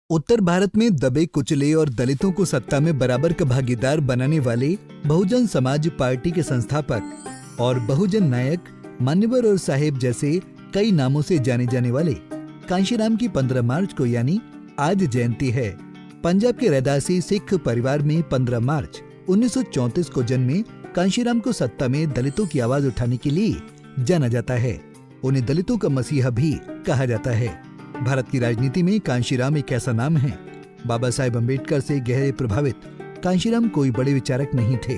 उत्तर भारत में दबे कुचले और दलितों को सत्ता में बराबर का भागीदार बनाने वाले बहुजन समाज पार्टी के संस्थापक और बहुजन नायक, मान्यवर और साहेब जैसे कई नामों से जाने जाने वाले कांशीराम की 15 मार्च को यानी आज जयंती है। पंजाब के रैदासी सिख परिवार में 15 मार्च 1934 को जन्मे कांशीराम को सत्ता में दलितों की आवाज उठाने के लिए जाना जाता है। उन्हें दलितों का मसीहा भी कहा जाता है। भारत की राजनीति में कांशीराम एक ऐसा नाम है। बाबा साहेब अम्बेडकर से गहरे प्रभावित कांशीराम कोई बड़े विचारक नहीं थे,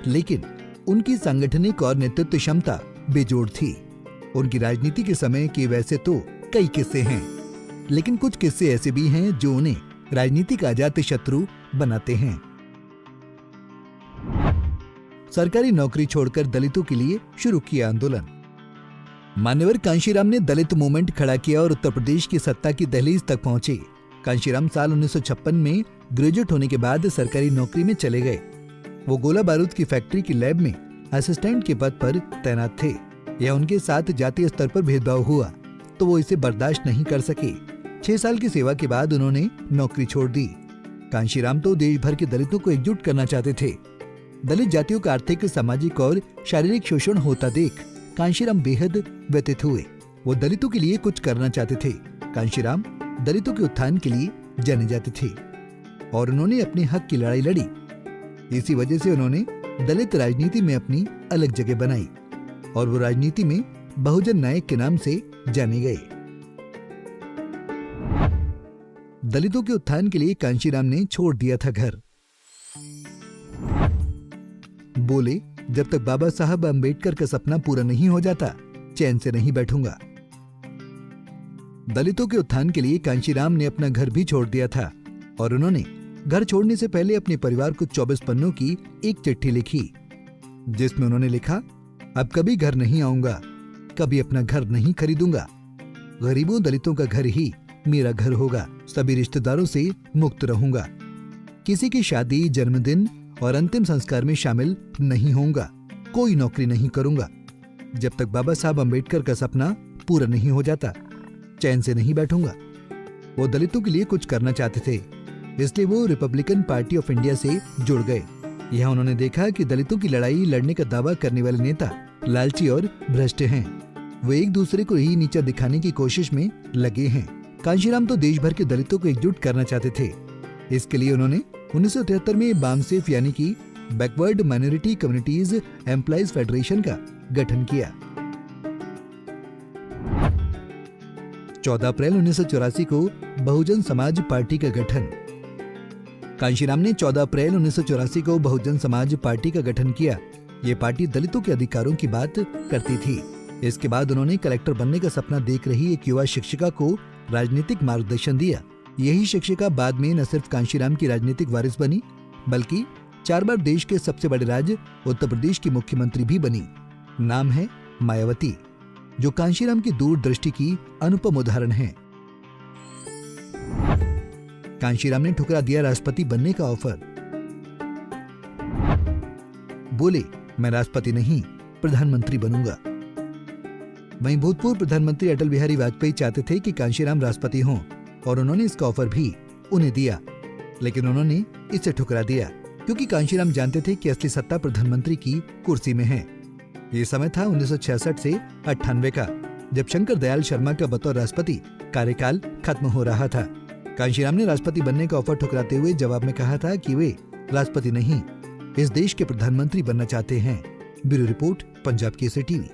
लेकिन उनकी सांगठनिक और नेतृत्व क्षमता बेजोड़ थी। उनकी राजनीति के समय के वैसे तो कई किस्से हैं, लेकिन कुछ किस्से ऐसे भी हैं जो उन्हें राजनीतिक अजात शत्रु बनाते हैं। सरकारी नौकरी छोड़कर दलितों के लिए शुरू किया आंदोलन। मान्यवर कांशीराम ने दलित मूवमेंट खड़ा किया और उत्तर प्रदेश की सत्ता की दहलीज तक पहुंचे। कांशीराम साल 1956 में ग्रेजुएट होने के बाद सरकारी नौकरी में चले गए। वो गोला बारूद की फैक्ट्री की लैब में असिस्टेंट के पद पर तैनात थे। यह उनके साथ जातीय स्तर पर भेदभाव हुआ तो वो इसे बर्दाश्त नहीं कर सके। 6 साल की सेवा के बाद उन्होंने नौकरी छोड़ दी। कांशीराम तो देश भर के दलितों को एकजुट करना चाहते थे। दलित जातियों का आर्थिक, सामाजिक और शारीरिक शोषण होता देख कांशीराम बेहद व्यथित हुए। वो दलितों के लिए कुछ करना चाहते थे। कांशीराम दलितों के उत्थान के लिए जाने जाते थे और उन्होंने अपने हक की लड़ाई लड़ी। इसी वजह से उन्होंने दलित राजनीति में अपनी अलग जगह बनाई और वो राजनीति में बहुजन नायक के नाम से जाने गए। दलितों के उत्थान के लिए कांशीराम ने छोड़ दिया था घर। बोले, जब तक बाबा साहब अम्बेडकर का सपना पूरा नहीं हो जाता, चैन से नहीं बैठूंगा। दलितों के उत्थान के लिए कांशीराम ने अपना घर भी छोड़ दिया था और उन्होंने घर छोड़ने से पहले अपने परिवार को 24 पन्नों की एक चिट्ठी लिखी, जिसमें उन्होंने लिखा, अब कभी घर नहीं आऊंगा, कभी अपना घर नहीं खरीदूंगा। गरीबों दलितों का घर ही मेरा घर होगा। सभी रिश्तेदारों से मुक्त रहूंगा। किसी की शादी, जन्मदिन और अंतिम संस्कार में शामिल नहीं होऊंगा। कोई नौकरी नहीं करूंगा। जब तक बाबा साहब अम्बेडकर का सपना पूरा नहीं हो जाता, चैन से नहीं बैठूंगा। वो दलितों के लिए कुछ करना चाहते थे, इसलिए वो रिपब्लिकन पार्टी ऑफ इंडिया से जुड़ गए। यहाँ उन्होंने देखा कि दलितों की लड़ाई लड़ने का दावा करने वाले नेता लालची और भ्रष्ट हैं। वो एक दूसरे को ही नीचा दिखाने की कोशिश में लगे हैं। कांशीराम तो देश भर के दलितों को एकजुट करना चाहते थे। इसके लिए उन्होंने 1973 में बामसेफ यानी कि backward minority communities employees federation का गठन किया। 14 अप्रैल 1984 को बहुजन समाज पार्टी का गठन। कांशीराम ने 14 अप्रैल 1984 को बहुजन समाज पार्टी का गठन किया। ये पार्टी दलितों के अधिकारों की बात करती थी। इसके बाद उन्होंने कलेक्टर बनने का सपना देख रही एक युवा शिक्षिका को राजनीतिक मार्गदर्शन दिया। यही शिक्षिका बाद में न सिर्फ कांशीराम की राजनीतिक वारिस बनी, बल्कि 4 बार देश के सबसे बड़े राज्य उत्तर प्रदेश की मुख्यमंत्री भी बनी। नाम है मायावती, जो कांशीराम की दूरदृष्टि की अनुपम उदाहरण है। कांशीराम ने ठुकरा दिया राष्ट्रपति बनने का ऑफर। बोले, मैं राष्ट्रपति नहीं, प्रधानमंत्री बनूंगा। वहीं भूतपूर्व प्रधानमंत्री अटल बिहारी वाजपेयी चाहते थे कि कांशीराम राष्ट्रपति हों और उन्होंने इसका ऑफर भी उन्हें दिया, लेकिन उन्होंने इसे ठुकरा दिया क्योंकि कांशीराम जानते थे कि असली सत्ता प्रधानमंत्री की कुर्सी में है। ये समय था 1966 से 98 का, जब शंकर दयाल शर्मा का बतौर राष्ट्रपति कार्यकाल खत्म हो रहा था। कांशीराम ने राष्ट्रपति बनने का ऑफर ठुकराते हुए जवाब में कहा था कि वे राष्ट्रपति नहीं, इस देश के प्रधानमंत्री बनना चाहते हैं। Bureau report, Punjab Kesari TV.